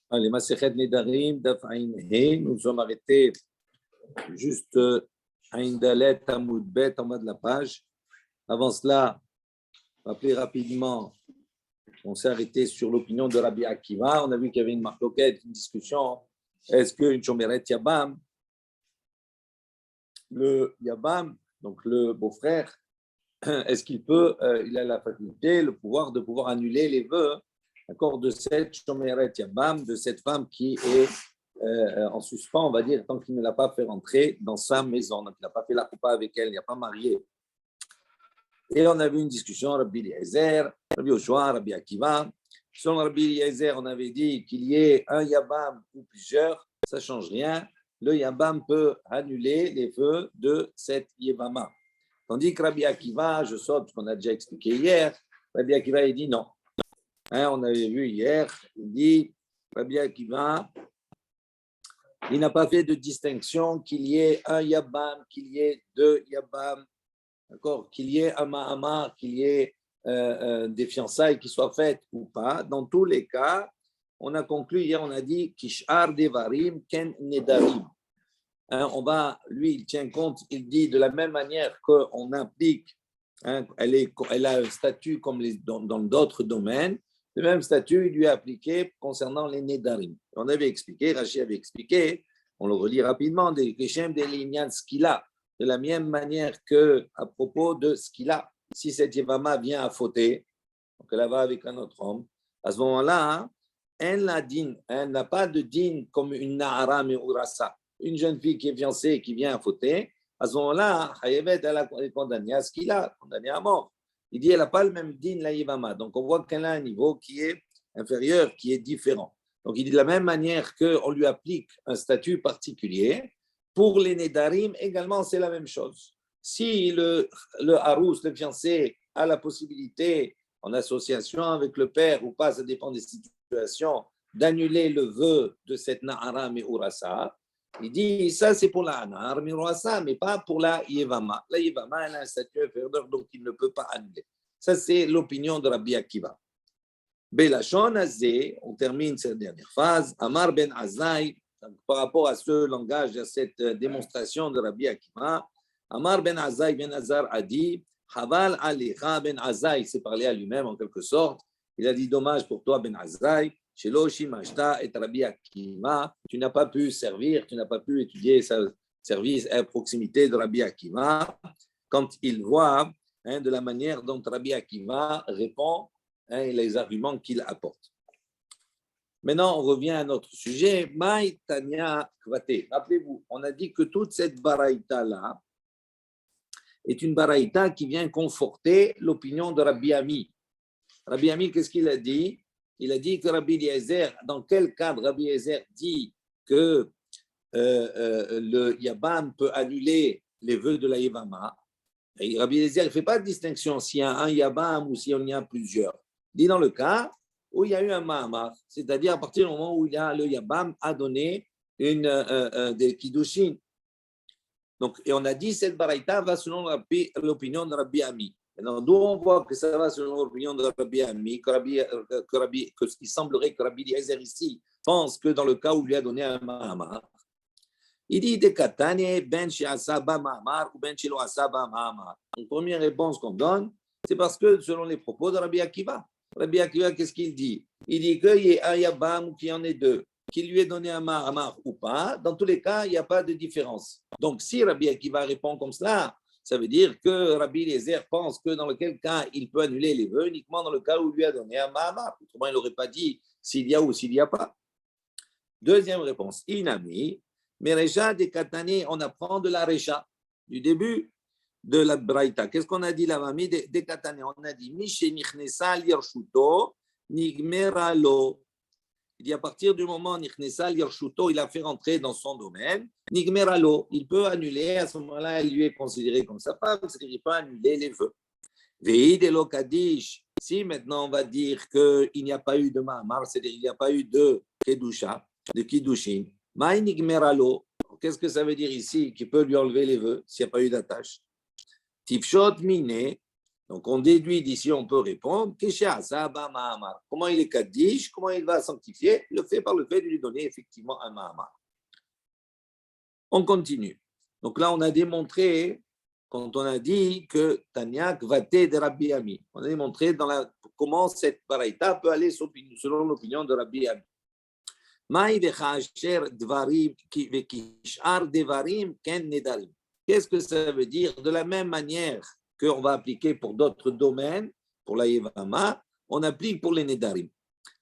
Allez, Masechet Nedarim, Daf Ain He. Nous sommes arrêtés juste Ain Dalet, Tamoud Bet, en bas de la page. Avant cela, rappelez rapidement, on s'est arrêté sur l'opinion de Rabbi Akiva. On a vu qu'il y avait une marloquette, une discussion. Est-ce qu'une Shomeret Yabam, le Yabam, donc le beau-frère, est-ce qu'il peut, il a la faculté, le pouvoir de pouvoir annuler les vœux, d'accord, de cette Shomeret Yabam, de cette femme qui est en suspens, on va dire, tant qu'il ne l'a pas fait rentrer dans sa maison, donc il n'a pas fait la coupa avec elle, il n'a pas marié. Et on a vu une discussion, Rabbi Eliezer, Rabbi Yoshua, Rabbi Akiva. Selon Rabbi Eliezer, on avait dit qu'il y ait un Yabam ou plusieurs, ça ne change rien. Le Yabam peut annuler les vœux de cette Yébama. Tandis que Rabbi Akiva, je saute, ce qu'on a déjà expliqué hier, Rabbi Akiva, il dit non. On avait vu hier, il dit, Rabbi Akiva, il n'a pas fait de distinction qu'il y ait un Yabam, qu'il y ait deux Yabam, d'accord, qu'il y ait un Mahamar, qu'il y ait des fiançailles qui soient faites ou pas. Dans tous les cas, on a conclu hier, on a dit Kishar Devarim Ken Nedarim. Lui, il tient compte, il dit de la même manière qu'on implique, elle a un statut comme dans d'autres domaines, le même statut, il lui est appliqué concernant les Nedarim. On avait expliqué, Rachid avait expliqué, on le relit rapidement, des Keshem, des Lignan Skila, de la même manière qu'à propos de Skila. Si cette Yevama vient à fauter, donc elle va avec un autre homme, à ce moment-là, elle n'a pas de din comme une Nahara Meurasa. Une jeune fille qui est fiancée, qui vient à fauter, à ce moment-là, Hayevet, elle est condamnée à Skila, condamnée à mort. Il dit qu'elle n'a pas le même din, la Yevama. Donc, on voit qu'elle a un niveau qui est inférieur, qui est différent. Donc, il dit de la même manière qu'on lui applique un statut particulier, pour les Nedarim, également, c'est la même chose. Si le Harous, le fiancé, a la possibilité, en association avec le père ou pas, ça dépend des situations, d'annuler le vœu de cette Nahara Meurasa, il dit, ça c'est pour la Nahara Meurasa, mais pas pour la Yevama. La Yevama, elle a un statut inférieur, donc il ne peut pas annuler. Ça, c'est l'opinion de Rabbi Akiva. Belachon Azé, on termine cette dernière phase. Amar ben Azai, par rapport à ce langage, à cette démonstration de Rabbi Akiva, Amar ben Azai ben Azar a dit, Haval Alecha ben Azai, il s'est parlé à lui-même en quelque sorte. Il a dit, dommage pour toi ben Azai, Shelo Shimashta et Rabbi Akiva, tu n'as pas pu servir, tu n'as pas pu étudier sa service à proximité de Rabbi Akiva, quand il voit de la manière dont Rabbi Akiva répond et les arguments qu'il apporte. Maintenant, on revient à notre sujet. Maï Tanya Kvate. Rappelez-vous, on a dit que toute cette baraïta-là est une baraïta qui vient conforter l'opinion de Rabbi Ami. Rabbi Ami, qu'est-ce qu'il a dit? Il a dit que Rabbi Eliezer, dans quel cadre Rabbi Eliezer dit que le Yabam peut annuler les vœux de la Yevama? Et Rabbi Eliezer ne fait pas de distinction s'il y a un Yabam ou s'il y en a plusieurs. Il dit dans le cas où il y a eu un Mahamar, c'est-à-dire à partir du moment où le Yabam a donné des Kiddushin. Donc, et on a dit cette baraïta va selon l'opinion de Rabbi Ami. Maintenant, d'où on voit que ça va selon l'opinion de Rabbi Ami, qu'il semblerait que Rabbi Eliezer ici pense que dans le cas où il lui a donné un Mahamar, il dit de Katane, ben Shiasaba Mahamar ou ben Shilo Asaba Mahamar. La première réponse qu'on donne, c'est parce que selon les propos de Rabbi Akiva, Rabbi Akiva, qu'est-ce qu'il dit? Il dit qu'il y ait un Yabam ou qu'il y en ait deux, qu'il lui ait donné un Mahamar ou pas. Dans tous les cas, il n'y a pas de différence. Donc, si Rabbi Akiva répond comme cela, ça veut dire que Rabbi Eliezer pense que dans lequel cas il peut annuler les vœux uniquement dans le cas où il lui a donné un Mahamar. Autrement, il n'aurait pas dit s'il y a ou s'il n'y a pas. Deuxième réponse, Inami. Mais Recha de Katane, on apprend de la Recha, du début de la Braïta. Qu'est-ce qu'on a dit là-bas? De Katane, on a dit Mishe Nichnesa Lirshuto, Nigmera Lo. Il dit à partir du moment où Nichnesa Lirshuto, il a fait rentrer dans son domaine, Nigmera Lo, il peut annuler, à ce moment-là, il lui est considéré comme sa femme, c'est-à-dire qu'il peut annuler les vœux. Veid Elo Kadish, si maintenant on va dire qu'il n'y a pas eu de Mahamar, c'est-à-dire qu'il n'y a pas eu de Kedusha, de Kiddushin, qu'est-ce que ça veut dire ici? Qu'il peut lui enlever les vœux s'il n'y a pas eu d'attache. Tifshot mine, Donc, on déduit d'ici, on peut répondre, comment il est Kaddish, comment il va sanctifier, le fait par le fait de lui donner effectivement un Mahamar. On continue. Donc là, on a démontré, quand on a dit que Tanyak Vaté de Rabbi Ami, on a démontré comment cette baraita peut aller selon l'opinion de Rabbi Ami. Qu'est-ce que ça veut dire? De la même manière qu'on va appliquer pour d'autres domaines, pour la Yevama, on applique pour les Nedarim.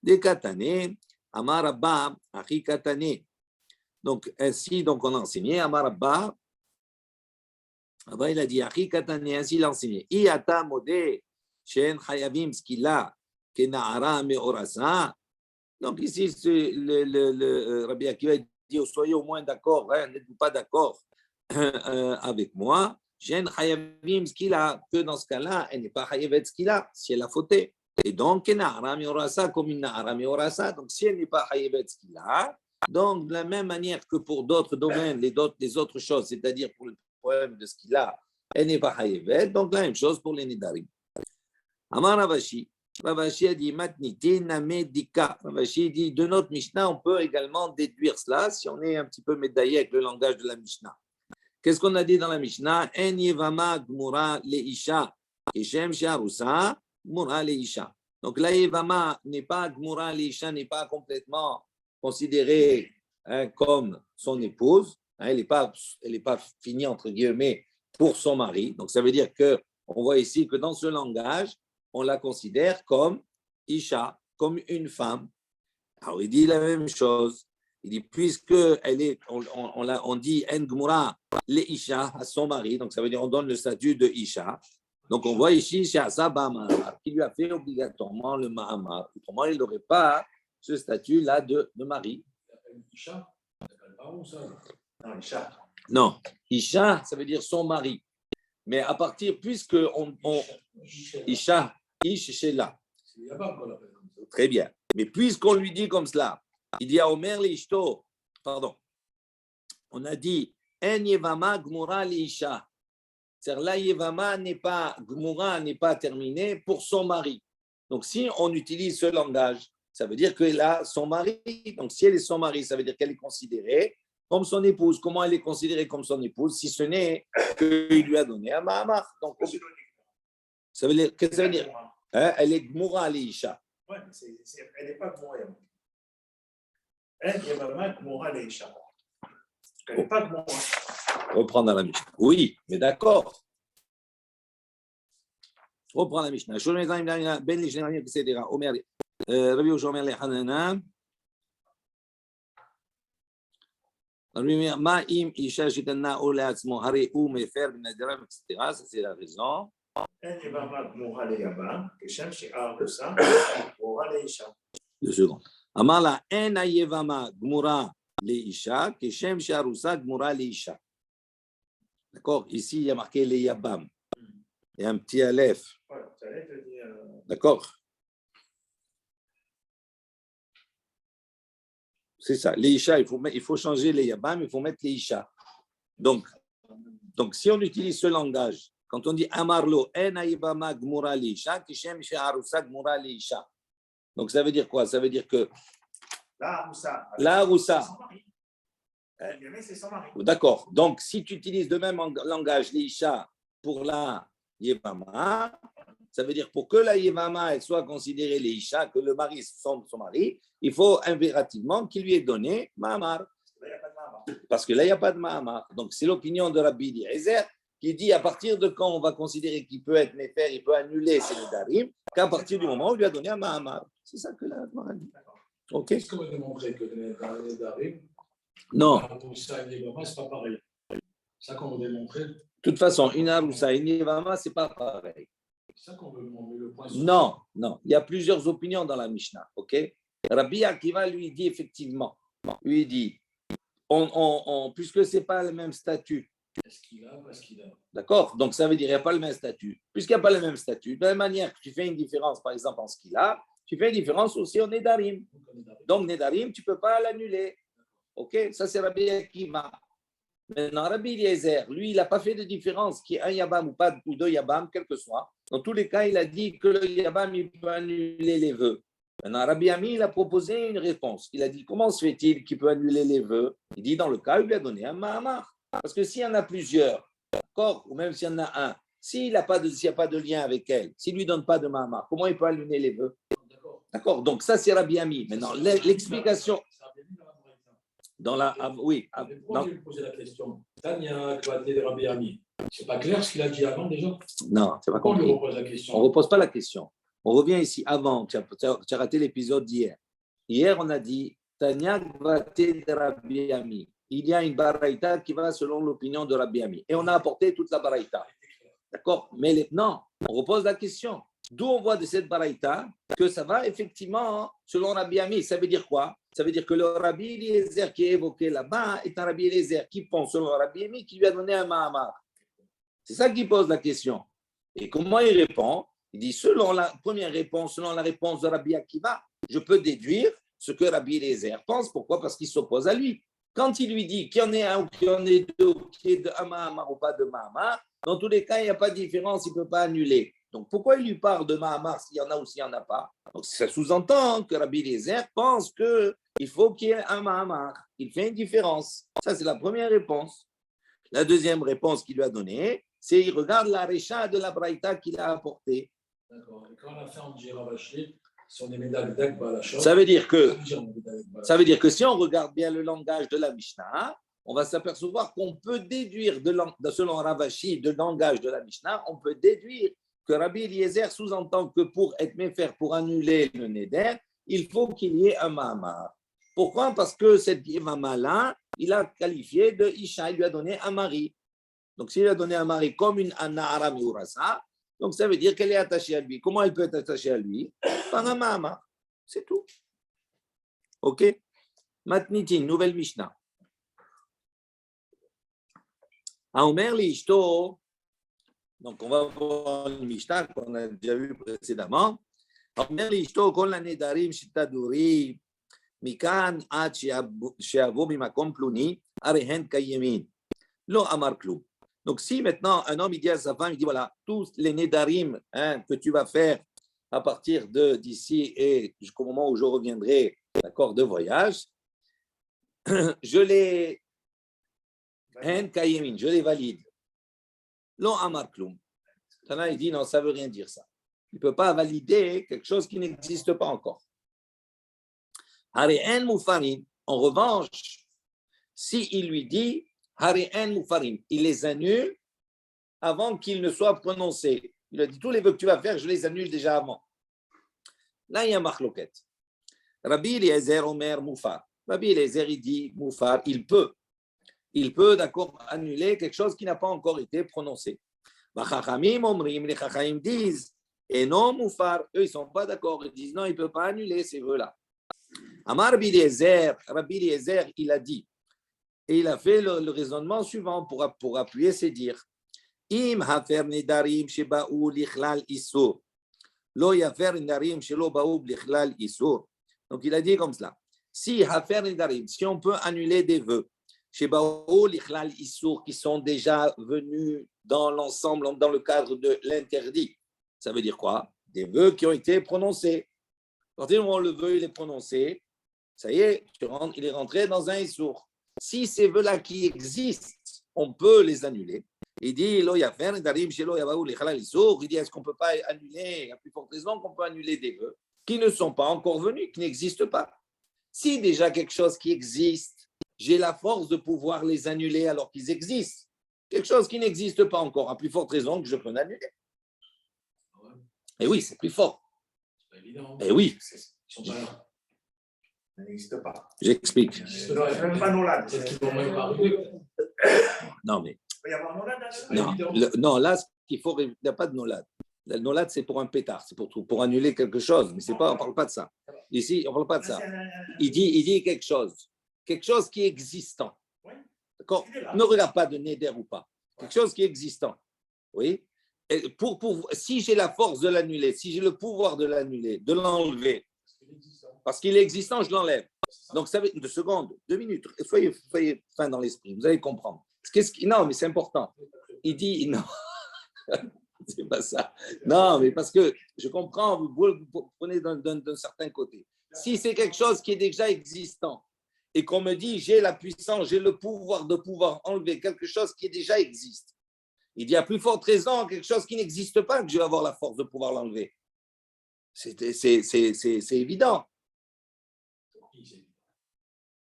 Des Katane, Amar Abba, Achi Katane. Donc, ainsi, on a enseigné, Amar Abba, il a dit, Achi Katane, ainsi il a enseigné. Iata Modé, Shen Chayavim, Skila, Kena'ara Meorasa. Donc, ici, le Rabbi Akiva dit, soyez au moins d'accord, n'êtes-vous pas d'accord avec moi? Shen Chayavim, Skila, que dans ce cas-là, elle n'est pas Chayavet Skila, si elle a fauté. Et donc, Kena'ara Meorasa, comme une Na'ara Meorasa. Donc, si elle n'est pas Chayavet Skila, donc, de la même manière que pour d'autres domaines, les autres choses, c'est-à-dire pour le problème de ce qu'il a, elle n'est pas haïvet, donc la même chose pour les nidarim. Amar Ravashi, Ravashi a dit, Matniti namedika. Ravashi dit, de notre Mishnah, on peut également déduire cela si on est un petit peu médaillé avec le langage de la Mishnah. Qu'est-ce qu'on a dit dans la Mishnah? En yevama gmura leisha, keshem sharusa, gmura leisha. Donc, la yevama n'est pas gmura leisha, n'est pas complètement considérée comme son épouse, elle n'est pas finie entre guillemets pour son mari. Donc ça veut dire que on voit ici que dans ce langage, on la considère comme Isha, comme une femme. Alors il dit la même chose. Il dit puisque elle est, on dit En Gmura le Isha à son mari, donc ça veut dire on donne le statut de Isha. Donc on voit ici chez Asaba Mahamar qui lui a fait obligatoirement le Mahamar. Autrement il n'aurait pas ce statut-là de mari. Isha, non, Isha. Non, Isha, ça veut dire son mari. Mais à partir, puisque Isha, Ish Shela. Très bien. Mais puisqu'on lui dit comme cela, il dit à Omer l'Ishto, pardon, on a dit En Yevama Gmura l'Isha. C'est-à-dire la Yevama n'est pas, Gmura n'est pas terminée pour son mari. Donc si on utilise ce langage, ça veut dire qu'elle a son mari. Donc, si elle est son mari, ça veut dire qu'elle est considérée comme son épouse. Comment elle est considérée comme son épouse si ce n'est qu'il lui a donné un Mahamar? Donc, ça veut dire, qu'est-ce que ça veut dire? Elle est Gmoura Leisha. Oui, mais elle n'est pas Gmoura. Elle est vraiment Gmoura Leisha. Elle n'est pas Gmoura. Reprendre la Mishnah. Oui, mais d'accord. Reprends la Mishnah. Ben Lishnaim, etc. Omer. Rabbi Yoshua Omer leChanana. Ma im isha shitana ou leatzmo hare ou mefer b'nadiram, etc. Ça c'est la raison. Deux secondes. Amar la en ayevama gmura leisha keshem sharusa gmura leisha. D'accord. Ici il y a marqué le yabam. Il y a un petit aleph. D'accord. C'est ça. Les Isha, il faut changer les Yabam, il faut mettre les Isha. Donc, si on utilise ce langage, quand on dit Amarlo, En Ayibama Gmura Lisha, Kishem Shaharusa Gmura Lisha. Donc, ça veut dire quoi? Ça veut dire que. La Roussa. C'est son mari. D'accord. Donc, si tu utilises le même langage, les Isha, pour la Yevama, ça veut dire pour que la Yevama elle soit considérée les Isha, que le mari son mari, il faut impérativement qu'il lui ait donné Mahamar. Parce que là, il n'y a pas de Mahamar. Donc, c'est l'opinion de Rabbi Eliezer qui dit à partir de quand on va considérer qu'il peut être Néfer, il peut annuler ses Nedarim, qu'à partir du moment où on lui a donné un Mahamar. C'est ça que la Gemara dit. Ok. Est-ce qu'on va démontrer que les Nedarim, non, c'est pas pareil? C'est ça qu'on veut démontrer. De toute façon, une Aroussa et une Yevama, ce n'est pas pareil. C'est ça qu'on veut demander le point. Non. Il y a plusieurs opinions dans la Mishnah. Ok. Rabbi Akiva lui dit effectivement, lui dit, puisque ce n'est pas le même statut. Est-ce qu'il a, parce qu'il a. D'accord. Donc ça veut dire qu'il n'y a pas le même statut. Puisqu'il n'y a pas le même statut, de la même manière que tu fais une différence, par exemple, en ce qu'il a, tu fais une différence aussi en Nedarim. Donc Nedarim, tu ne peux pas l'annuler. Ok. Ça, c'est Rabbi Akiva. Maintenant, Rabbi Eliezer, lui, il n'a pas fait de différence qu'il y ait un Yabam ou deux Yabam, quel que soit. Dans tous les cas, il a dit que le Yabam, il peut annuler les vœux. Maintenant, Rabbi Ami, il a proposé une réponse. Il a dit, comment se fait-il qu'il peut annuler les vœux? Il dit, dans le cas, il lui a donné un Mahamar. Parce que s'il y en a plusieurs, d'accord, ou même s'il y en a un, s'il n'y a pas de lien avec elle, s'il ne lui donne pas de Mahamar, comment il peut annuler les vœux? D'accord, donc ça, c'est Rabbi Ami. Maintenant, l'explication. Dans la. Oui. Pourquoi je vais poser la question? Tania, Kvaté, Rabbi Ami. C'est pas clair ce qu'il a dit avant déjà? Non, c'est pas Pourquoi on compris. lui repose la question? On ne repose pas la question. On revient ici avant. Tu as raté l'épisode d'hier. Hier, on a dit Tania Kvaté de Rabbi Ami. Il y a une baraïta qui va selon l'opinion de Rabbi Ami. Et on a apporté toute la baraïta. D'accord? Mais non, on repose la question. D'où on voit de cette baraïta que ça va effectivement selon Rabbi Ami. Ça veut dire quoi? Ça veut dire que le Rabbi Eliezer qui est évoqué là-bas est un Rabbi Eliezer qui pense selon Rabbi Ami qui lui a donné un Mahamar. C'est ça qui pose la question. Et comment il répond? Il dit selon la première réponse, selon la réponse de Rabbi Akiva, je peux déduire ce que Rabbi Eliezer pense. Pourquoi? Parce qu'il s'oppose à lui. Quand il lui dit qu'il y en ait un ou qu'il y en ait deux, qu'il y ait un Mahamar ou pas de Mahamar, dans tous les cas, il n'y a pas de différence, il ne peut pas annuler. Donc, pourquoi il lui parle de Mahamar s'il y en a ou s'il n'y en a pas? Donc, ça sous-entend que Rabbi Eliezer pense qu'il faut qu'il y ait un Mahamar. Il fait une différence. Ça, c'est la première réponse. La deuxième réponse qu'il lui a donnée, c'est il regarde la récha de la braïta qu'il a apportée. D'accord. Et quand on a fait en Djiravaché, si on est médaille d'Akba à la chose, ça veut dire que si on regarde bien le langage de la Mishnah, on va s'apercevoir qu'on peut déduire, selon Ravashi, du langage de la Mishnah, on peut déduire que Rabbi Eliezer sous-entend que pour être méfer, pour annuler le Neder, il faut qu'il y ait un Mahamar. Pourquoi? Parce que cette Imama-là, il a qualifié de Isha, il lui a donné un mari. Donc, s'il lui a donné un mari comme une Anna Miurasa, donc ça veut dire qu'elle est attachée à lui. Comment elle peut être attachée à lui? Par un Mahamar. C'est tout. OK? Matnitin, nouvelle Mishnah. Aomer l'ishto, donc on va voir une Mishnah qu'on a déjà vu précédemment. Aomer l'ishto kol hanedarim shitaduri mikan ad she'avo mimakom pluni arehen kayemin lo amar klum. Donc si maintenant un homme il dit à sa femme, il dit voilà, tous les nedarim que tu vas faire à partir d'ici et jusqu'au moment où je reviendrai, d'accord, de voyage, je les je les valide. Lo amar klum. Tana, il dit non, ça ne veut rien dire ça. Il ne peut pas valider quelque chose qui n'existe pas encore. Hari'en mufarim. En revanche, s'il lui dit Hari'en mufarim, il les annule avant qu'ils ne soient prononcés. Il a dit tous les vœux que tu vas faire, je les annule déjà avant. Là, il y a machloket. Rabbi Eliezer Omer Mufar. Rabbi Eliezer, il dit Mufar, il peut, d'accord, annuler quelque chose qui n'a pas encore été prononcé. Les Chachamim disent, et non, Moufar, eux, ils ne sont pas d'accord. Ils disent, non, il ne peut pas annuler ces vœux-là. Amar Rabbi Eliezer, il a dit, et il a fait le raisonnement suivant pour appuyer ses dires. Im hafer nedarim shebaou lichlal isur. Lo yafer nedarim shelo baou lichlal isur. Donc, il a dit comme cela. Si hafer nedarim, si on peut annuler des vœux, shebaou lichlal isur, qui sont déjà venus dans l'ensemble, dans le cadre de l'interdit. Ça veut dire quoi? Des vœux qui ont été prononcés. À partir du moment où le vœu il est prononcé, ça y est, il est rentré dans un issour. Si ces vœux-là qui existent, on peut les annuler. Il dit, il dit, est-ce qu'on ne peut pas annuler, à plus forte raison qu'on peut annuler des vœux qui ne sont pas encore venus, qui n'existent pas. Si déjà quelque chose qui existe, j'ai la force de pouvoir les annuler alors qu'ils existent. Quelque chose qui n'existe pas encore, à plus forte raison que je peux l'annuler. Et oui, c'est plus fort. C'est pas évident. Et oui. Ils sont pas là. Ça n'existe pas. J'explique. Même pas Nolad. Peut-être qu'ils vont même pas arriver. Non, mais. Il peut y avoir Nolad. Non, là, ce qu'il faut, il n'y a pas de Nolad. Le Nolad, c'est pour un pétard, c'est pour annuler quelque chose, mais c'est pas, on ne parle pas de ça. Ici, on ne parle pas de ça. Il dit quelque chose qui est existant. D'accord? Ne regarde pas de Neder ou pas. Quelque chose qui est existant. Oui? Et si j'ai la force de l'annuler, si j'ai le pouvoir de l'annuler, de l'enlever, parce qu'il est existant, je l'enlève. Donc, ça fait 2 secondes, 2 minutes. Soyez fin dans l'esprit, vous allez comprendre. Non, mais c'est important. Il dit non. C'est pas ça. Non, mais parce que je comprends, vous prenez d'un certain côté. Si c'est quelque chose qui est déjà existant et qu'on me dit j'ai la puissance, j'ai le pouvoir de pouvoir enlever quelque chose qui déjà existe, il y a plus forte raison quelque chose qui n'existe pas que je vais avoir la force de pouvoir l'enlever. C'est évident.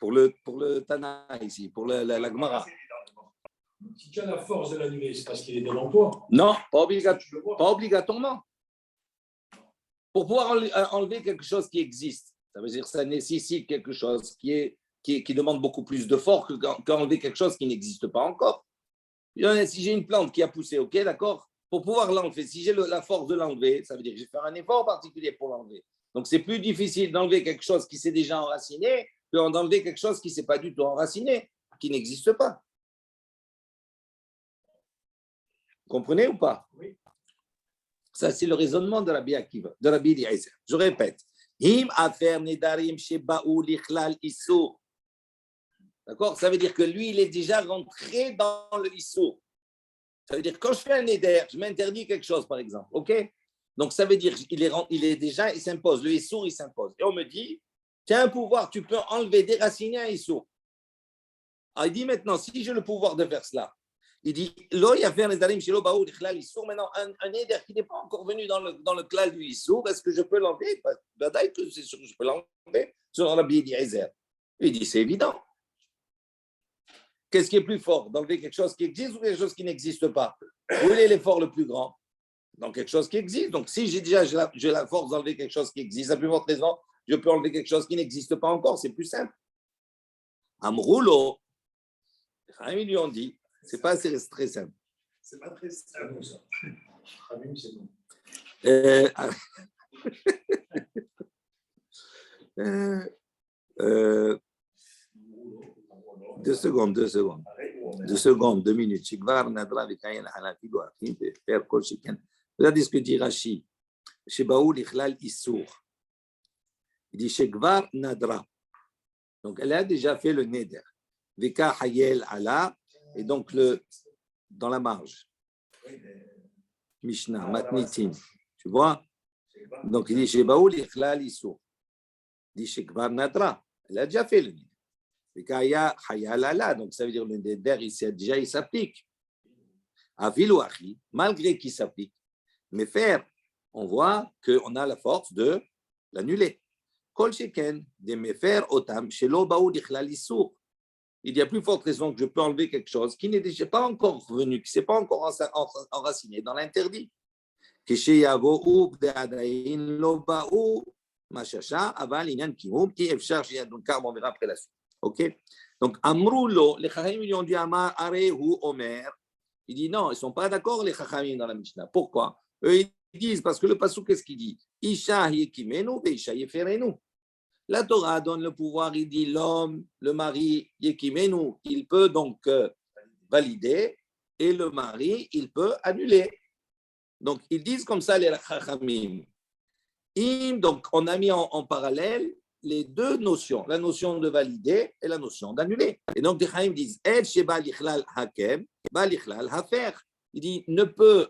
Pour le Tana ici, pour la Gemara. Si tu as la force de l'annuler, c'est parce qu'il est devant toi. Non, pas obligatoirement. Pour pouvoir enlever quelque chose qui existe, ça veut dire que ça nécessite quelque chose qui demande beaucoup plus de force qu'enlever quelque chose qui n'existe pas encore. Si j'ai une plante qui a poussé, ok, d'accord, pour pouvoir l'enlever, si j'ai la force de l'enlever, ça veut dire que je vais faire un effort particulier pour l'enlever. Donc, c'est plus difficile d'enlever quelque chose qui s'est déjà enraciné que d'enlever quelque chose qui ne s'est pas du tout enraciné, qui n'existe pas. Vous comprenez ou pas? Oui. Ça, c'est le raisonnement de Rabbi Akiva, de Rabbi Eliezer. Je répète. Him afer nedarim shebaou lichlal issur. D'accord? Ça veut dire que lui, il est déjà rentré dans le issur. Ça veut dire quand je fais un neder, je m'interdis quelque chose, par exemple. OK? Donc, ça veut dire il est déjà, il s'impose. Le issur, il s'impose. Et on me dit, tu as un pouvoir, tu peux enlever, déraciner un issur. Alors, il dit maintenant, si j'ai le pouvoir de faire cela, il dit, maintenant, un éder qui n'est pas encore venu dans le klal du Issour, est-ce que je peux l'enlever? C'est sûr que je peux l'enlever, selon Rabbi Eliezer. Il dit, c'est évident. Qu'est-ce qui est plus fort? D'enlever quelque chose qui existe ou quelque chose qui n'existe pas? Où est l'effort le plus grand? Dans quelque chose qui existe. Donc, si j'ai la force d'enlever quelque chose qui existe, à plus forte raison, je peux enlever quelque chose qui n'existe pas encore. C'est plus simple. Amroulo, ils lui ont dit, c'est pas très simple. C'est pas très simple, ça. Rabim, c'est bon. 2 secondes. 2 minutes. Shigvar nadra v'kayen halati do'achim ve'fer kol sheken. Regardez ce que dit Rashi. Shebaou lichlal issour. Il dit Shigvar nadra. Donc, elle a déjà fait le neder. Veka hayel ala. Et donc, dans la marge. Mishnah, Matnitin. Tu vois? Donc, il dit Shebaou lichlal issour. Il dit Shigvar nadra. Elle a déjà fait le neder. Donc, ça veut dire le neder, il s'applique. Malgré qu'il s'applique. Mais faire, on voit qu'on a la force de l'annuler. Il y a plus forte raison que je peux enlever quelque chose qui n'est déjà pas encore venu, qui ne s'est pas encore enraciné dans l'interdit. Car on verra après la suite. Ok? Donc, Amroulo, les Chachamim lui ont dit Amar Arehu Omer. Il dit non, ils ne sont pas d'accord, les Chachamim dans la Mishnah. Pourquoi? Eux, ils disent, parce que le Passouk, qu'est-ce qu'il dit? Isha yekimenu, Isha yeferenu. La Torah donne le pouvoir, il dit l'homme, le mari, yekimenu, il peut donc valider, et le mari, il peut annuler. Donc, ils disent comme ça, les Chachamim. Donc, on a mis en parallèle les deux notions, la notion de valider et la notion d'annuler. Et donc, les Chaim disent, il dit,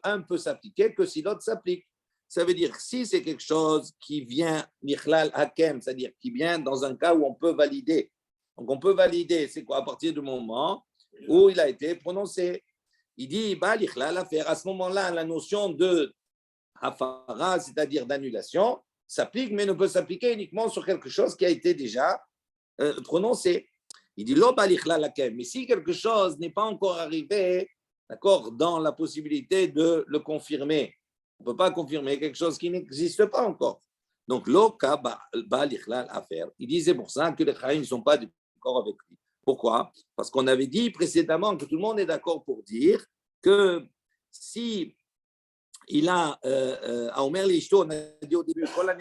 un peut s'appliquer que si l'autre s'applique. Ça veut dire, si c'est quelque chose qui vient, c'est-à-dire qui vient dans un cas où on peut valider. Donc, on peut valider, c'est quoi? À partir du moment où il a été prononcé. Il dit, à ce moment-là, la notion de hafara, c'est-à-dire d'annulation, s'applique, mais ne peut s'appliquer uniquement sur quelque chose qui a été déjà prononcé. Il dit, mais si quelque chose n'est pas encore arrivé, d'accord, dans la possibilité de le confirmer, on ne peut pas confirmer quelque chose qui n'existe pas encore. Donc, il dit, c'est pour ça que les Chaim ne sont pas d'accord avec lui. Pourquoi? Parce qu'on avait dit précédemment que tout le monde est d'accord pour dire que si il a à Omer l'ishto, on a dit au début, on a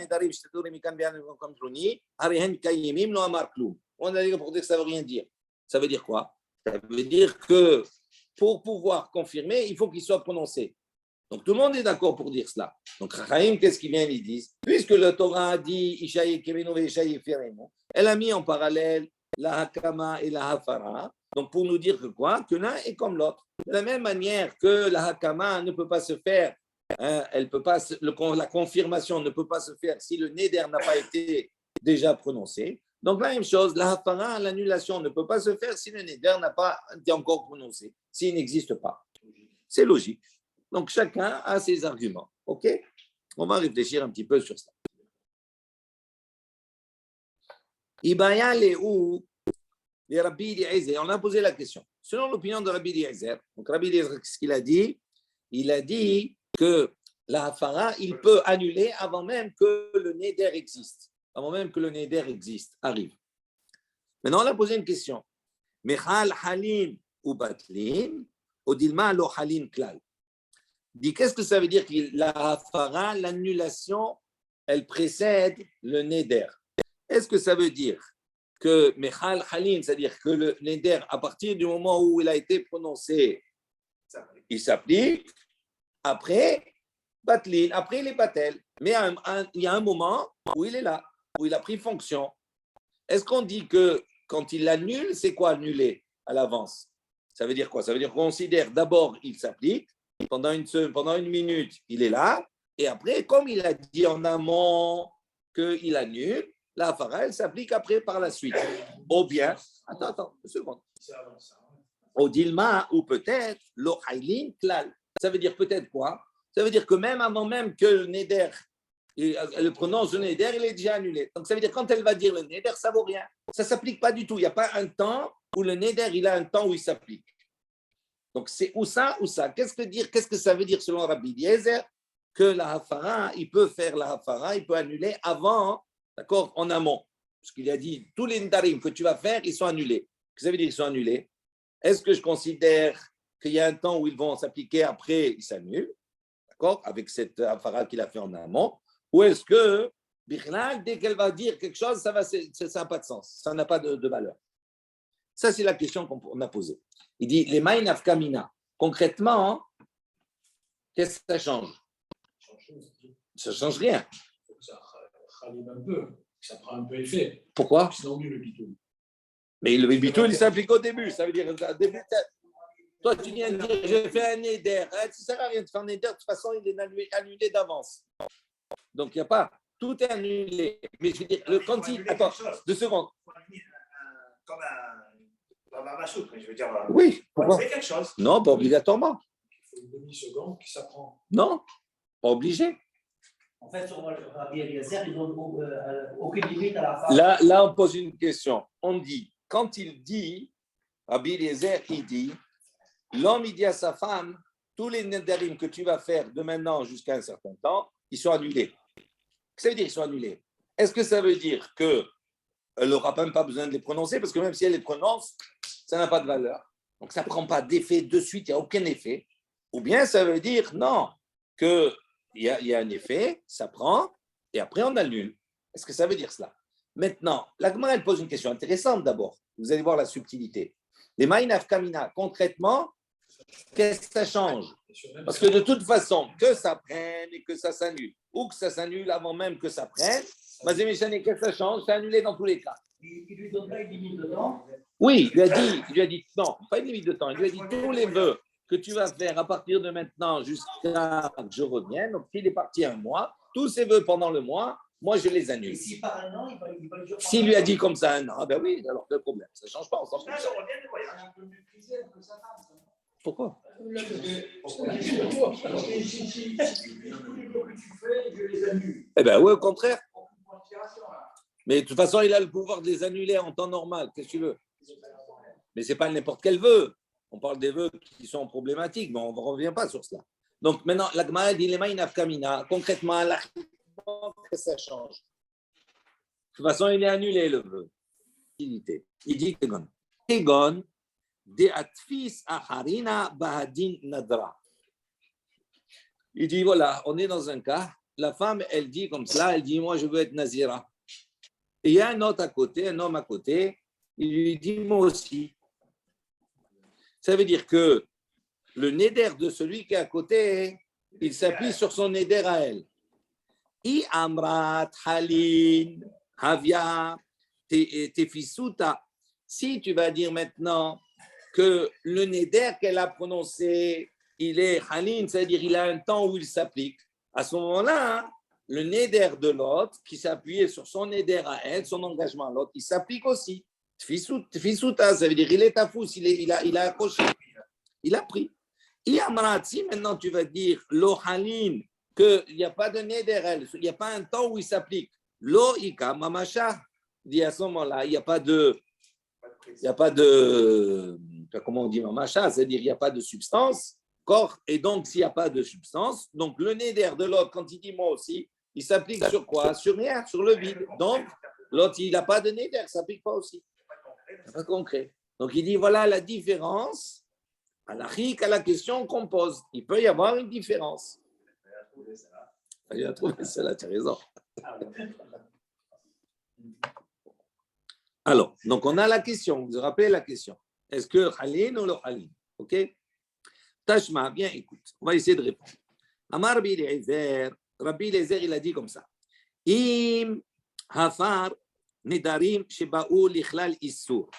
dit pour dire que ça ne veut rien dire. Ça veut dire quoi? Ça veut dire que pour pouvoir confirmer, il faut qu'il soit prononcé. Donc tout le monde est d'accord pour dire cela. Donc Chaim, qu'est-ce qu'ils viennent, ils disent? Puisque le Torah a dit Ishaï Kemenu et Ishaï Ferenu, elle a mis en parallèle la Hakama et la Hafara. Donc pour nous dire que quoi? Que l'un est comme l'autre. De la même manière que la Hakama ne peut pas se faire elle peut pas, la confirmation ne peut pas se faire si le neder n'a pas été déjà prononcé. Donc, la même chose, la hafara, l'annulation ne peut pas se faire si le neder n'a pas été encore prononcé, s'il n'existe pas. C'est logique. Donc, chacun a ses arguments. OK? On va réfléchir un petit peu sur ça. Ibaya Léou, les Rabbi Eliezer, on a posé la question. Selon l'opinion de Rabbi Eliezer, donc Rabbi Eliezer, qu'est-ce qu'il a dit? Il a dit que la hafara, il peut annuler avant même que le neder existe. Avant même que le neder existe, arrive. Maintenant, on a posé une question. Mechal halin ou batlin, odilma lo halin klal. Dit, qu'est-ce que ça veut dire que la hafara, l'annulation, elle précède le neder? Est-ce que ça veut dire que Mechal Halin, c'est-à-dire que le neder, à partir du moment où il a été prononcé, il s'applique, après, Batlin, après les Batel. Mais il y a un moment où il est là, où il a pris fonction. Est-ce qu'on dit que quand il l'annule, c'est quoi annuler à l'avance? Ça veut dire quoi? Ça veut dire qu'on considère d'abord, il s'applique, pendant une minute, il est là, et après, comme il a dit en amont qu'il annule, la hafara, elle s'applique après par la suite. Ou bien, attends, une seconde. Au dilma, ou peut-être, lo haylin klal. Ça veut dire peut-être quoi? Ça veut dire que même avant même que le neder, elle prononce le neder, il est déjà annulé. Donc ça veut dire quand elle va dire le neder, ça ne vaut rien. Ça ne s'applique pas du tout. Il n'y a pas un temps où le neder, il a un temps où il s'applique. Donc c'est ou ça ou ça. Qu'est-ce que ça veut dire selon Rabbi Eliezer? Que la hafara, il peut faire la hafara, il peut annuler avant, d'accord, en amont. Parce qu'il a dit, tous les ndarim que tu vas faire, ils sont annulés. Qu'est-ce que ça veut dire qu'ils sont annulés? Est-ce que je considère qu'il y a un temps où ils vont s'appliquer, après ils s'annulent, d'accord, avec cette hafara qu'il a fait en amont? Ou est-ce que, Bichlal, dès qu'elle va dire quelque chose, ça n'a pas de sens, ça n'a pas de valeur? Ça, c'est la question qu'on a posée. Il dit, les maïn afkamina, concrètement, qu'est-ce que ça change? Ça ne change rien. Il faut que ça rallume un peu, que ça prend un peu effet. Pourquoi? Sinon, le bitoul. Mais le bitoul, il s'applique au début. Ça veut dire, toi, tu viens de dire, je fais un neder. Ça ne sert à rien de faire un neder. De toute façon, il est annulé d'avance. Donc, il n'y a pas. Tout est annulé. Mais je veux dire, quand il. Attends, 2 secondes. Comme un machouk, je veux dire. Oui, pourquoi? C'est quelque chose. Non, pas obligatoirement. Il faut une demi-seconde qui s'apprend. Non, pas obligé. En fait, sur Rabbi Eliezer, ils n'ont aucune limite à la fin. Là, on pose une question. On dit, quand il dit, Rabbi Eliezer, il dit, l'homme, il dit à sa femme, tous les nedarim que tu vas faire de maintenant jusqu'à un certain temps, ils sont annulés. Qu'est-ce que ça veut dire qu'ils sont annulés? Est-ce que ça veut dire qu'elle n'aura même pas besoin de les prononcer? Parce que même si elle les prononce, ça n'a pas de valeur. Donc, ça ne prend pas d'effet de suite, il n'y a aucun effet. Ou bien ça veut dire, non, qu'il y a un effet, ça prend, et après on annule. Est-ce que ça veut dire cela? Maintenant, la Gemara, elle pose une question intéressante d'abord. Vous allez voir la subtilité. Les Ma'inaf Kamina, concrètement, qu'est-ce que ça change? Parce que de toute façon, que ça prenne et que ça s'annule, ou que ça s'annule avant même que ça prenne, qu'est-ce que ça change? C'est annulé dans tous les cas. Il ne lui donne pas une limite de temps. Oui, il lui a dit, non, pas une limite de temps. Il lui a dit tous les vœux que tu vas faire à partir de maintenant jusqu'à que je revienne. Donc, s'il est parti un mois, tous ces vœux pendant le mois, moi, je les annule. Et si par un an, il va le dire. S'il lui a dit comme ça un an, ben oui, alors quel problème? Ça ne change pas, on s'en fout. Là, je reviens de voyage. Un peu méprisé que sa femme. Pourquoi? Tous les vœux que tu fais, je les annule. Eh bien, oui, au contraire. Mais de toute façon, il a le pouvoir de les annuler en temps normal. Qu'est-ce que tu veux? Mais ce n'est pas n'importe quel vœu. On parle des vœux qui sont problématiques, mais on ne revient pas sur cela. Donc maintenant, la Gemara dit les Ma'inaf Kamina. Concrètement, ça change. De toute façon, il est annulé le vœu. Il dit Kegon. Kegon, de atfis aharina bahadin nadra. Il dit voilà, on est dans un cas. La femme, elle dit comme cela, elle dit moi je veux être nazira. Et il y a un autre à côté, un homme à côté, il lui dit moi aussi. Ça veut dire que le neder de celui qui est à côté, il s'appuie sur son neder à elle. I amrat halin havia tefisuta. Si tu vas dire maintenant que le neder qu'elle a prononcé, il est halin, c'est-à-dire il a un temps où il s'applique. À ce moment-là, le neder de l'autre, qui s'appuyait sur son neder à elle, son engagement à l'autre, il s'applique aussi. Tfisuta, ça veut dire il est tafous, il a accroché, il a pris. Si maintenant tu vas dire lo halin, qu'il n'y a pas de neder, il n'y a pas un temps où il s'applique. Lo ika mamasha, dit à ce moment-là, il n'y a pas de, comment on dit mamacha, c'est-à-dire il n'y a pas de substance, corps, et donc s'il n'y a pas de substance, donc le neder de l'autre, quand il dit moi aussi, il s'applique sur quoi? Sur rien, sur le vide. Donc l'autre, il n'a pas de neder, ça ne s'applique pas aussi. C'est pas concret. Donc il dit voilà la différence à la question qu'on pose. Il peut y avoir une différence. Il a trouvé cela, tu as raison. Alors, donc on a la question, vous vous rappelez la question. Est-ce que halin ou le halin? Ok? Tashma, bien écoute, on va essayer de répondre. Amar Rabbi Eliezer, il a dit comme ça. Im hafar nedarim shebaou lichlal issur.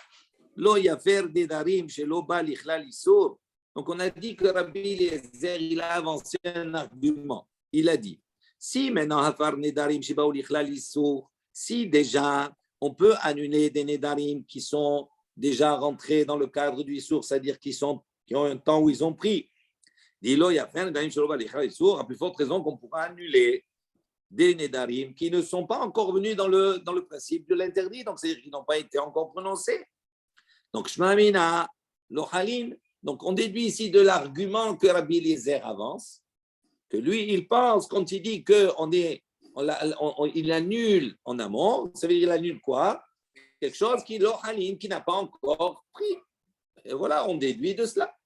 Lo yafer nedarim shelo ba lichlal issur. Donc on a dit que Rabbi Eliezer, il a avancé un argument. Il a dit, si maintenant hafar nedarim shebaou lichlal issur, si déjà on peut annuler des nedarim qui sont déjà rentrés dans le cadre du issur, c'est-à-dire qui ont un temps où ils ont pris. Dis-le, il y a plein de nedarim shelo ba lichlal issur, à plus forte raison qu'on pourra annuler des nedarim qui ne sont pas encore venus dans le principe de l'interdit, donc c'est-à-dire qu'ils n'ont pas été encore prononcés. Donc, Shmamina, Lohalin, donc on déduit ici de l'argument que Rabbi Eliezer avance, que lui, il pense, quand il dit qu'il annule en amont, ça veut dire qu'il annule quoi? Quelque chose qui, Lohalin, qui n'a pas encore pris. Et voilà, on déduit de cela.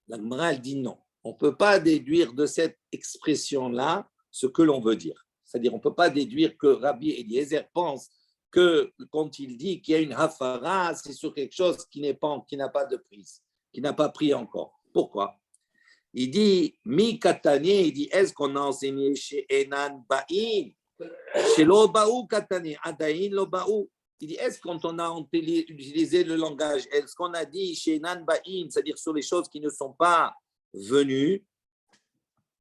La Gemara, elle dit non. On ne peut pas déduire de cette expression-là ce que l'on veut dire. C'est-à-dire, on ne peut pas déduire que Rabbi Eliezer pense que quand il dit qu'il y a une hafara, c'est sur quelque chose qui n'a pas de prise, qui n'a pas pris encore. Pourquoi? Il dit, mi katane, il dit, est-ce qu'on a enseigné chez Enan Ba'in, chez lo Ba'u katane, Adain lo Ba'u? Il dit, est-ce quand on a utilisé le langage, est-ce qu'on a dit chez Enan Ba'in, c'est-à-dire sur les choses qui ne sont pas venues,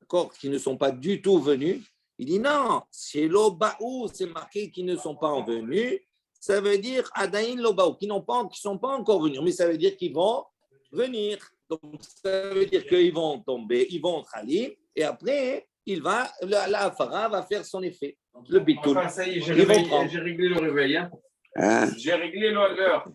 d'accord, qui ne sont pas du tout venues? Il dit non, chez l'Obaou, c'est marqué qu'ils ne sont pas venus. Ça veut dire Adain l'Obaou, qui ne sont pas encore venus, mais ça veut dire qu'ils vont venir. Donc ça veut dire qu'ils vont tomber, ils vont khalim, et après, la Afara va faire son effet. Le bitoul. Enfin, ça y est, j'ai réglé le réveil. Hein. J'ai réglé l'heure.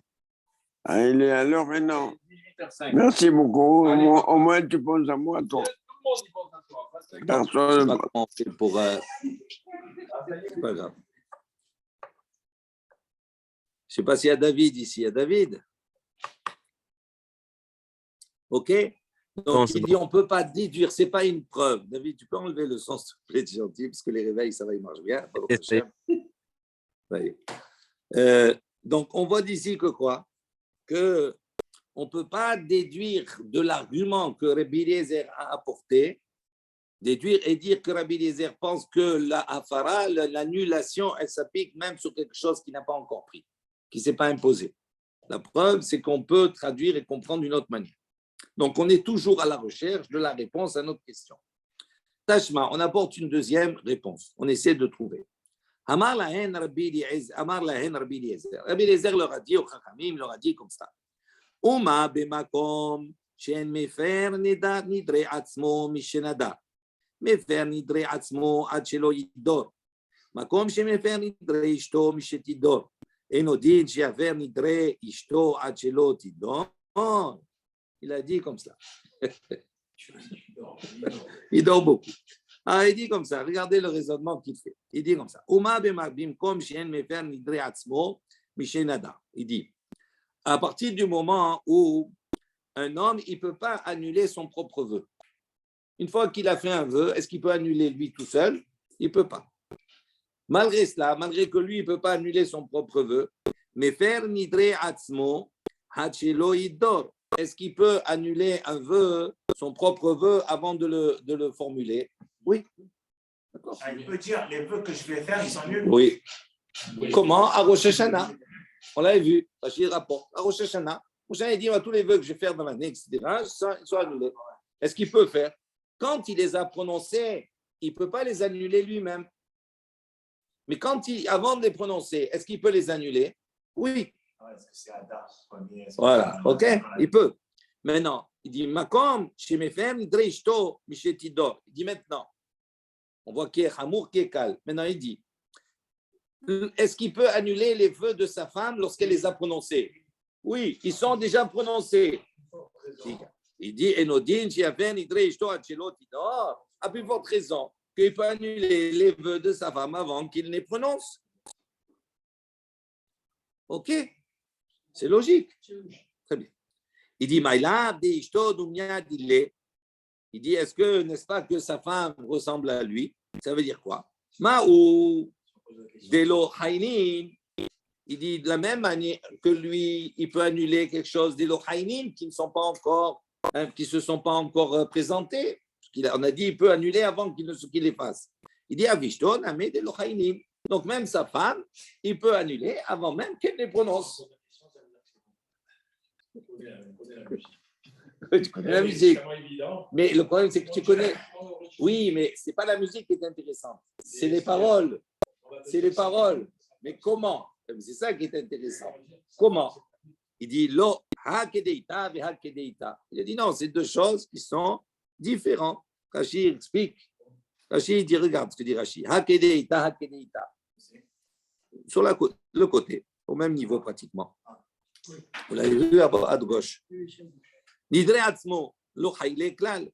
Ah, il est à l'heure maintenant. 18h05. Merci beaucoup. Au moins, tu penses à moi, toi. Tout le monde y pense à toi. Je sais pas comment on fait pour. C'est pas grave. Je ne sais pas s'il y a David ici. Il y a David. OK? Donc, il dit on ne peut pas déduire. Ce n'est pas une preuve. David, tu peux enlever le son, s'il te plaît, c'est gentil, parce que les réveils, ça va, ils marchent bien. Donc, on voit d'ici que quoi? Que on ne peut pas déduire de l'argument que Rabbi Eliezer a apporté, déduire et dire que Rabbi Eliezer pense que la hafara, l'annulation, elle s'applique même sur quelque chose qui n'a pas encore pris, qui ne s'est pas imposé. La preuve, c'est qu'on peut traduire et comprendre d'une autre manière. Donc, on est toujours à la recherche de la réponse à notre question. Tashma, on apporte une deuxième réponse. On essaie de trouver. Amar lahen Rabbi Eliezer. Rabbi Eliezer leur a dit, au Chachamim, leur a dit comme ça. Uma bemakom shen mefer nidre atzmo mishenada. Mefer nidre atzmo ad shelo yidor. Makom shen mefer nidre ishto mishetidor. Enodin sheaver nidre ishto ad shelo tidor. Il a dit comme ça. Il dort beaucoup. Ah, il dit comme ça. Regardez le raisonnement qu'il fait. Il dit comme ça. Uma bemakom shen mefer nidre atzmo mishenada. Il dit. À partir du moment où un homme, il ne peut pas annuler son propre vœu. Une fois qu'il a fait un vœu, est-ce qu'il peut annuler lui tout seul? Il ne peut pas. Malgré cela, malgré que lui, il ne peut pas annuler son propre vœu, mais faire nidre atzmo hachelo idor. Est-ce qu'il peut annuler un vœu, son propre vœu, avant de le formuler? Oui. D'accord. Il peut dire les vœux que je vais faire, ils sont nuls. Oui. Comment? À Rosh Hashanah. On l'avait vu, Rachid rapporte. À Rosh Hashanah, prochain, il dit tous les vœux que je vais faire dans l'année, etc., ils sont annulés. Est-ce qu'il peut faire? Quand il les a prononcés, il ne peut pas les annuler lui-même. Mais avant de les prononcer, est-ce qu'il peut les annuler? Oui. Voilà, ok, il peut. Maintenant, il dit Makom, chez mes femmes, Dreishto, Michetidor. Il dit maintenant, on voit qu'il est Hamour, qui est calme. Maintenant, il dit est-ce qu'il peut annuler les vœux de sa femme lorsqu'elle les a prononcés? Oui, ils sont déjà prononcés. Il dit Enodin, Chiafen, Dreishto, Achelo, Tidor. À plus forte raison qu'il peut annuler les vœux de sa femme avant qu'il les prononce. Ok, c'est logique. Très bien. Il dit, il dit, est-ce que, n'est-ce pas, que sa femme ressemble à lui? Ça veut dire quoi? Ma'ou, delo hainin. Il dit, de la même manière que lui, il peut annuler quelque chose delo hainin qui ne sont pas encore, qui se sont pas encore présentés. On a dit, il peut annuler avant qu'il les fasse. Il dit, avishto, name delo hainin. Donc, même sa femme, il peut annuler avant même qu'elle les prononce. Tu connais la musique. Mais le problème, c'est que tu connais. Oui, mais ce n'est pas la musique qui est intéressante. C'est les paroles. C'est les paroles. Mais comment? C'est ça qui est intéressant. Comment? Il dit lo hakedeita ve hakedeita. Il a dit non, c'est deux choses qui sont différentes. Rashi explique. Rashi dit regarde ce que dit Rashi. Hakedeita, hakedeita. Sur le côté, au même niveau pratiquement. Vous l'avez vu à gauche. Nidre atzmo, lo haile klal.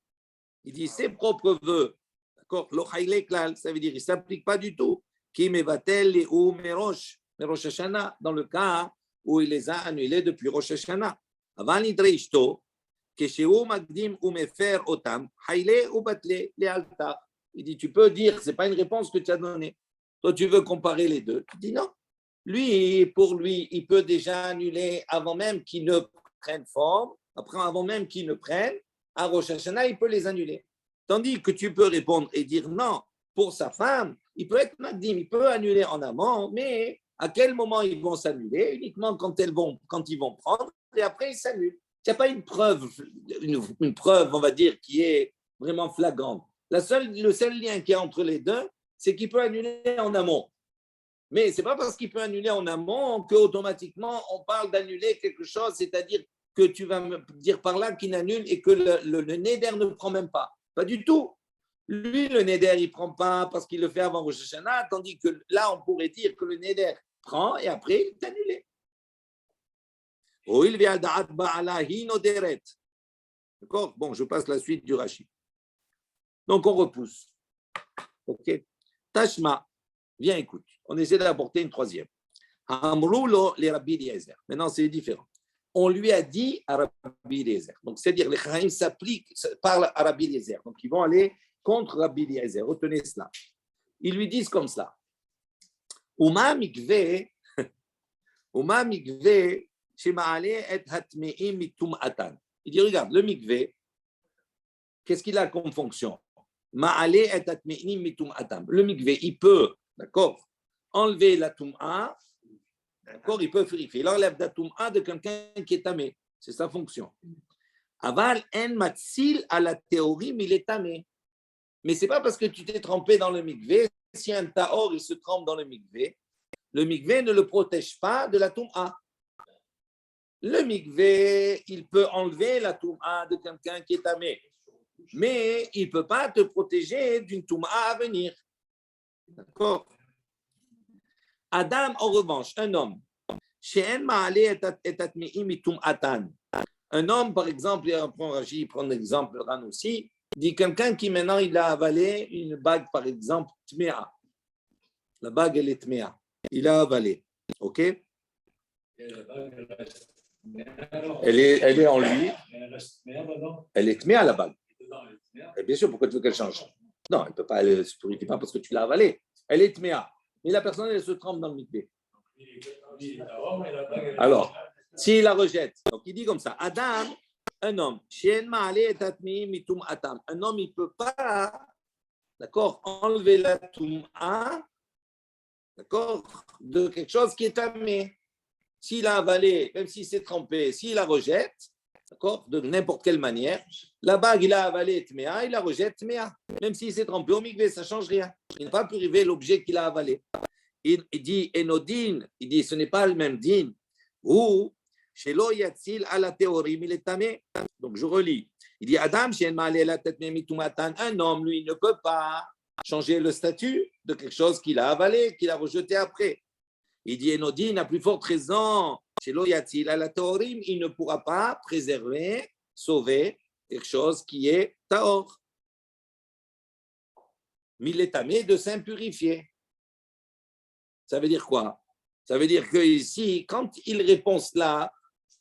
Il dit ses propres vœux. D'accord? Lo haile klal, ça veut dire il ne s'applique pas du tout. Qui mevatel ou merosh Hashana, dans le cas où il les a annulés depuis Rosh Hashana. Avant nidre ishto, keshehu magdim ou mefer otam, haile ou batle le altar. Il dit tu peux dire, ce n'est pas une réponse que tu as donnée. Toi, tu veux comparer les deux. Tu dis non. Lui, pour lui, il peut déjà annuler avant même qu'ils ne prennent forme, avant même qu'ils ne prennent. À Rosh Hashanah, il peut les annuler. Tandis que tu peux répondre et dire non, pour sa femme, il peut être magdim, il peut annuler en amont, mais à quel moment ils vont s'annuler? Uniquement quand ils vont prendre, et après ils s'annulent. Il n'y a pas une preuve, on va dire, qui est vraiment flagrante. Le seul lien qu'il y a entre les deux, c'est qu'il peut annuler en amont. Mais ce n'est pas parce qu'il peut annuler en amont qu'automatiquement on parle d'annuler quelque chose, c'est-à-dire que tu vas me dire par là qu'il annule et que le neder ne prend même pas. Pas du tout. Lui, le neder, il ne prend pas parce qu'il le fait avant Rosh Hashanah, tandis que là, on pourrait dire que le neder prend et après, il est annulé. D'accord? Bon, je passe la suite du Rashi. Donc, on repousse. OK? Tashma, viens, écoute. On essaie d'apporter une troisième. Amroulo les Rabbi Eliezer. Maintenant, c'est différent. On lui a dit à Rabbi Eliezer. Donc, c'est-à-dire, les Chaim parlent à Rabbi Eliezer. Donc, ils vont aller contre Rabbi Eliezer. Retenez cela. Ils lui disent comme cela. Uma mikve shema'ale et hatme'im mitum'atan. Il dit, regarde, le mikve, qu'est-ce qu'il a comme fonction? Ma'ale et hatme'im mitum'atan. Le mikve, il peut, d'accord, enlever la tum'a, d'accord, il peut purifier. Il enlève la tum'a de quelqu'un qui est tamé. C'est sa fonction. Aval en matsil à la théorie, mais il est tamé. Mais ce n'est pas parce que tu t'es trempé dans le mikvé, si un taor il se trempe dans le mikvé ne le protège pas de la tum'a. Le mikvé, il peut enlever la tum'a de quelqu'un qui est tamé, mais il ne peut pas te protéger d'une tum'a à venir. D'accord? Adam, en revanche, un homme, un homme, par exemple, il prend l'exemple Ran aussi, dit quelqu'un qui maintenant il a avalé une bague, par exemple, tméa. La bague, elle est tméa. Il a avalé. OK? Elle est en lui. Elle est tméa, la bague. Et bien sûr, pourquoi tu veux qu'elle change? Non, elle ne peut pas, elle ne se purifie pas parce que tu l'as avalée. Elle est tméa. Mais la personne, elle se trempe dans le mikvé. Alors, s'il la rejette, donc il dit comme ça, Adam, un homme, un homme, il ne peut pas, d'accord, enlever la tum'a, d'accord, de quelque chose qui est tamé. s'il a avalé, même s'il s'est trempé, s'il la rejette, d'accord, de n'importe quelle manière, la bague, il a avalé Tméa, il la rejette Tméa. Même s'il s'est trempé au mikvé, ça ne change rien. Il n'a pas purifié l'objet qu'il a avalé. Il dit Enodine, il dit ce n'est pas le même din. Ou chez Yatzil à la théorie, il est tamé. Donc je relis. Il dit Adam, un homme, lui, ne peut pas changer le statut de quelque chose qu'il a avalé, qu'il a rejeté après. Il dit Enodine, à plus forte raison, chez Yatzil à la théorie, il ne pourra pas préserver, sauver quelque chose qui est taor. Milétamé de s'impurifier. Ça veut dire quoi? Ça veut dire que ici, quand il répond cela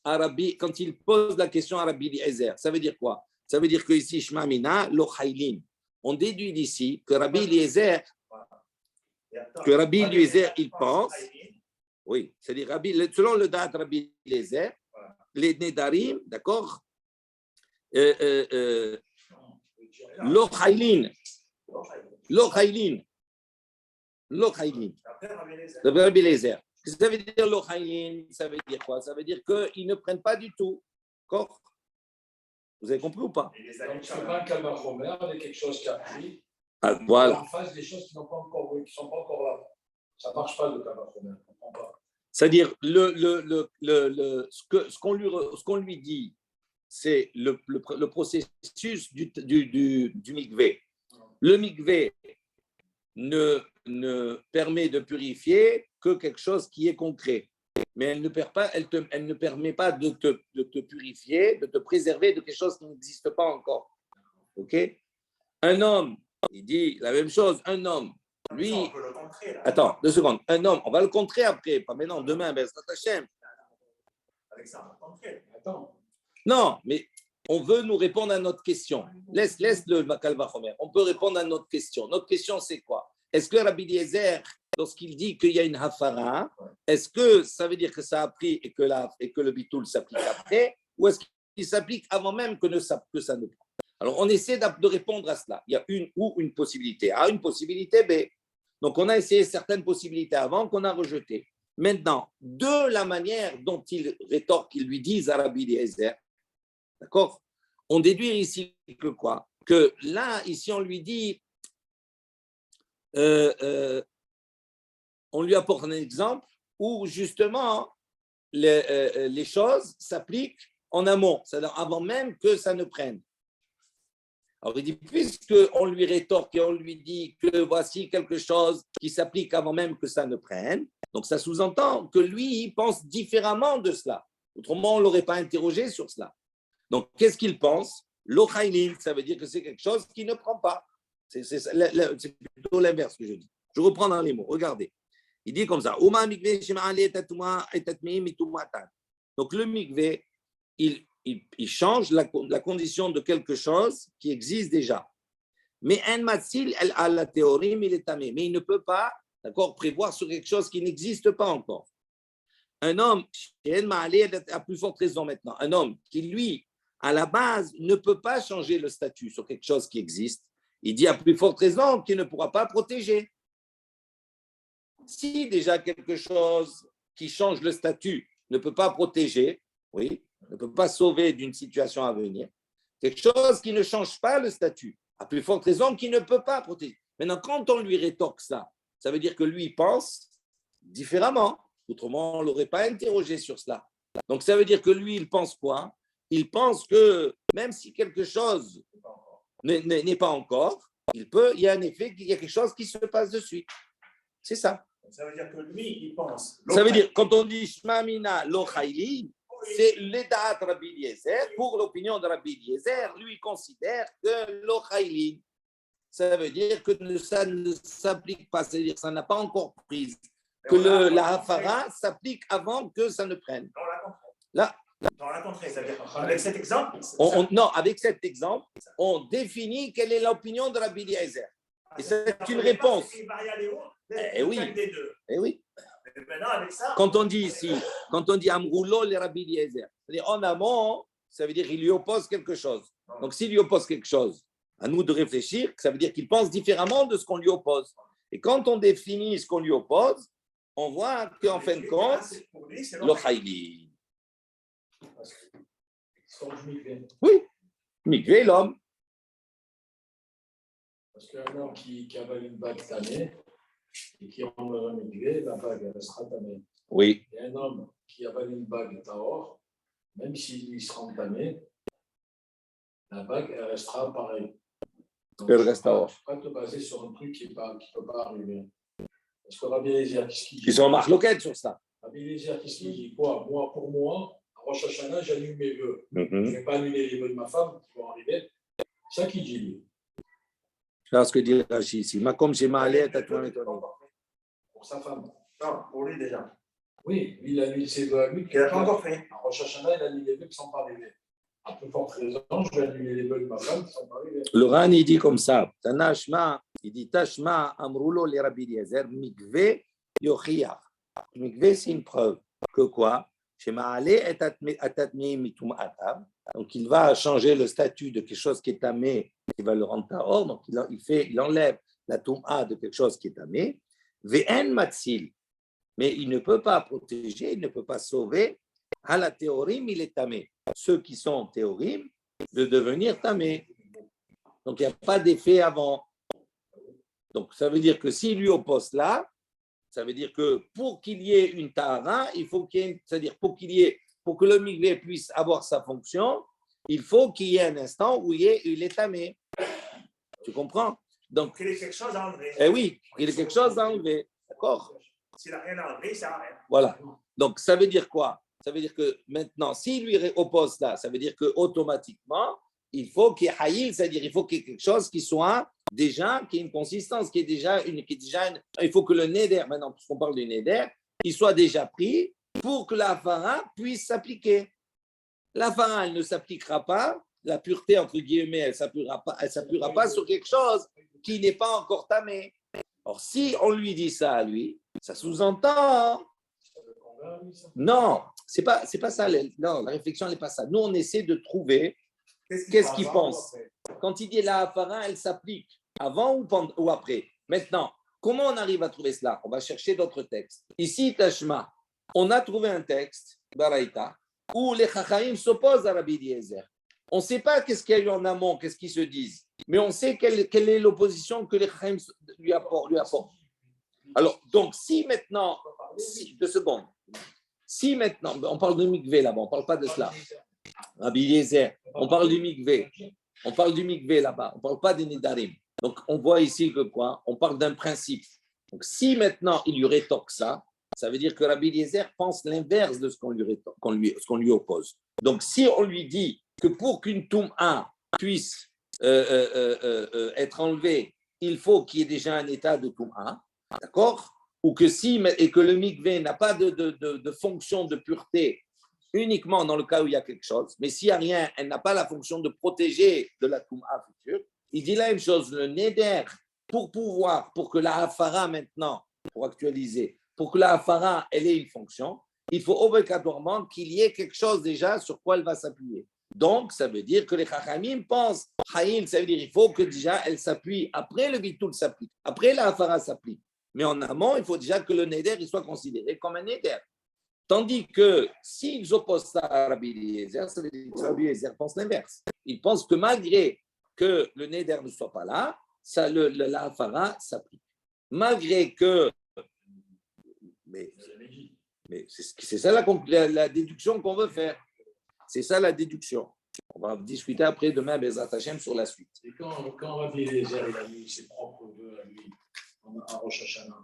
à Rabbi, quand il pose la question à Rabbi Eliezer, ça veut dire quoi? Ça veut dire que ici, Shema Mina, lo chaylin. On déduit d'ici que Rabbi Eliezer, il pense, oui, c'est-à-dire selon le date Rabbi Eliezer, les Nedarim, d'accord, lo chaylin, lo chaylin. L'Ochaïlin. Rabbi Eliezer. Ça veut dire l'Ochaïlin, ça veut dire quoi? Ça veut dire qu'ils ne prennent pas du tout. D'accord? Vous avez compris ou pas? Donc, ce n'est pas un Kalvachomer avec quelque chose qui a pris. Voilà. En face des choses qui ne sont pas encore là. Ça ne marche pas le Kalvachomer. On ne comprend pas. C'est-à-dire, ce qu'on lui dit, c'est le processus du mikvé. Le mikvé ne permet de purifier que quelque chose qui est concret. Mais elle ne permet pas de te purifier, de te préserver de quelque chose qui n'existe pas encore. OK? Un homme, il dit la même chose, un homme, lui... Attends, 2 secondes. Un homme, on va le contrer après, pas maintenant, demain, ben, c'est Hachem. Avec ça, on va contrer. Attends. Non, mais on veut nous répondre à notre question. Laisse le Kalvachomer. On peut répondre à notre question. Notre question, c'est quoi? Est-ce que Rabbi Eliezer, lorsqu'il dit qu'il y a une hafara, est-ce que ça veut dire que ça a pris et que le bitoul s'applique après, ou est-ce qu'il s'applique avant même que ça ne prend? Alors, on essaie de répondre à cela. Il y a une possibilité A, une possibilité B. Donc, on a essayé certaines possibilités avant qu'on a rejetées. Maintenant, de la manière dont il rétorque, qu'ils lui disent à Rabbi Eliezer, d'accord? On déduit ici que quoi? Que là, ici, on lui dit, on lui apporte un exemple où justement les choses s'appliquent en amont, c'est-à-dire avant même que ça ne prenne. Alors il dit, puisqu'on lui rétorque et on lui dit que voici quelque chose qui s'applique avant même que ça ne prenne, donc ça sous-entend que lui, il pense différemment de cela. Autrement, on ne l'aurait pas interrogé sur cela. Donc, qu'est-ce qu'il pense? L'ochaïlin, ça veut dire que c'est quelque chose qui ne prend pas. C'est plutôt l'inverse que je dis. Je reprends dans les mots. Regardez. Il dit comme ça. Donc, le mikvé, il change la condition de quelque chose qui existe déjà. Mais un matsil, elle a la théorie, mais il est tamé. Mais il ne peut pas, d'accord, prévoir sur quelque chose qui n'existe pas encore. Un homme, à plus forte raison maintenant, un homme qui, lui, à la base, ne peut pas changer le statut sur quelque chose qui existe, il dit à plus forte raison qu'il ne pourra pas protéger. Si déjà quelque chose qui change le statut ne peut pas protéger, oui, ne peut pas sauver d'une situation à venir, quelque chose qui ne change pas le statut, à plus forte raison qu'il ne peut pas protéger. Maintenant, quand on lui rétorque ça, ça veut dire que lui pense différemment. Autrement, on ne l'aurait pas interrogé sur cela. Donc, ça veut dire que lui, il pense quoi? Il pense que même si quelque chose n'est pas encore, il y a un effet, il y a quelque chose qui se passe dessus. C'est ça. Ça veut dire que lui, il pense. Ça veut dire, quand on dit Shema Mina lo chaylin, c'est l'état de Rabbi Eliezer. Pour l'opinion de Rabbi Eliezer, lui, il considère que lo chaylin, ça veut dire que ça ne s'applique pas, c'est-à-dire que ça n'a pas encore prise. Que la hafara s'applique avant que ça ne prenne. Là, on l'a contré, c'est-à-dire avec cet exemple. Non, avec cet exemple, on définit quelle est l'opinion de Rabbi Eliezer. Et c'est une réponse. Oui. Oui. Maintenant, avec ça, quand on dit ici, quand on dit Amroulo le Rabbi Eliezer, c'est-à-dire en amont, ça veut dire qu'il lui oppose quelque chose. Donc s'il lui oppose quelque chose, à nous de réfléchir, ça veut dire qu'il pense différemment de ce qu'on lui oppose. Et quand on définit ce qu'on lui oppose, on voit qu'en fin de compte, Pour lui, c'est le Chayli. Sans le mikvé. Oui, Mikvé, l'homme. Parce qu'un homme qui avale une bague tamée et qui rentre dans un mikvé, la bague elle restera tamée. Oui, Et un homme qui avale une bague tahor, même s'il se rend tamé, la bague elle restera pareille. Donc, elle tu reste ne tahor. peux pas te baser sur un truc qui ne peut pas arriver. Parce que Rabbi Eliezer, qu'est-ce qu'il dit? Ils sont en marloquette sur ça. Rabbi Eliezer, qu'est-ce qu'il dit? Quoi? Pour moi, à Rosh Hashanah, j'annule mes vœux. Je ne Mhm. vais pas annuler les vœux de ma femme qui vont arriver. C'est ça qu'il dit, lui. C'est ce que dit Rachid ici. Makom j'ai malé à toi et toi. Pour sa femme. Non, pour lui déjà. Oui, lui, il annule ses vœux à lui. Il n'a pas encore fait. À Rosh Hashanah, il annule les vœux qui ne sont pas arrivés. À plus forte raison, je vais annuler les vœux de ma femme qui ne sont pas arrivés. Le Ran, il dit comme ça. Tanashma, il dit Tashma, Amroulo, les Rabbi Eliezer, Mikvé, Yochiyah. Mikvé, c'est une preuve. Que quoi? Donc, il va changer le statut de quelque chose qui est tamé, qui va le rendre tahor. Donc, il enlève la toum'a de quelque chose qui est tamé. Ve'en matsil. Mais il ne peut pas protéger, il ne peut pas sauver. À la théorim, il est tamé. Ceux qui sont théorim, de devenir tamé. Donc, il n'y a pas d'effet avant. Donc, ça veut dire que s'il lui oppose là, ça veut dire que pour qu'il y ait une tahara, il faut qu'il y ait, c'est-à-dire pour que le mikvé puisse avoir sa fonction, il faut qu'il y ait un instant où il est tamé. Tu comprends? Donc, Il y a quelque chose à enlever. eh oui, il y a quelque chose à enlever. D'accord? S'il n'a rien à enlever, ça n'a rien. Voilà. Donc, ça veut dire quoi? Ça veut dire que maintenant, s'il lui oppose là, ça veut dire qu'automatiquement, il faut qu'il y ait haïl, c'est-à-dire il faut qu'il y ait quelque chose qui soit déjà, qui ait une consistance, qui est déjà il faut que le neder, maintenant, puisqu'on parle du neder, il soit déjà pris pour que la hafara puisse s'appliquer. La hafara, elle ne s'appliquera pas, la pureté, entre guillemets, elle ne s'appliquera pas sur quelque chose qui n'est pas encore tamé. Or, si on lui dit ça à lui, ça sous-entend. Non, c'est pas ça. Non, la réflexion n'est pas ça. Nous, on essaie de trouver qu'est-ce qu'il pense. Quand il dit la hafara, elle s'applique avant ou après. Maintenant, comment on arrive à trouver cela? On va chercher d'autres textes. Ici, Tashma, on a trouvé un texte, Baraïta, où les Chachaim s'opposent à Rabbi Eliezer. On ne sait pas qu'est-ce qu'il y a eu en amont, qu'est-ce qu'ils se disent, mais on sait quelle est l'opposition que les Chachaim lui apportent. Alors, donc, si maintenant, 2 secondes, si maintenant, on parle de mikvé là-bas, on ne parle pas de cela. Rabbi Eliezer, on parle du mikvé. On parle du mikvé là-bas, on ne parle pas des nedarim. Donc, on voit ici que quoi? On parle d'un principe. Donc, si maintenant il lui rétorque ça, ça veut dire que Rabbi Eliezer pense l'inverse de ce qu'on lui oppose. Donc, si on lui dit que pour qu'une toum'a puisse être enlevée, il faut qu'il y ait déjà un état de toum'a, d'accord? Ou que et que le mikvé n'a pas de fonction de pureté uniquement dans le cas où il y a quelque chose, mais s'il n'y a rien, elle n'a pas la fonction de protéger de la toum'a future. Il dit la même chose, le neder, pour que la hafara maintenant, pour actualiser, pour que la hafara, elle ait une fonction, il faut obligatoirement qu'il y ait quelque chose déjà sur quoi elle va s'appuyer. Donc, ça veut dire que les chachamim pensent, haïl, ça veut dire qu'il faut que déjà elle s'appuie, après le bitul s'applique, après la hafara s'applique. Mais en amont, il faut déjà que le neder il soit considéré comme un neder. Tandis que s'ils opposent ça à Rabbi Eliezer, ça veut dire que Rabbi Eliezer pense l'inverse. Il pense que malgré que le neder ne soit pas là, la hafara s'applique. Malgré que... Mais c'est ça la déduction qu'on veut faire. C'est ça la déduction. On va discuter après demain, Bezrat Hashem, sur la suite. Et quand Rabbi Eliezer il a mis ses propres vœux à lui, à Rosh Hashanah,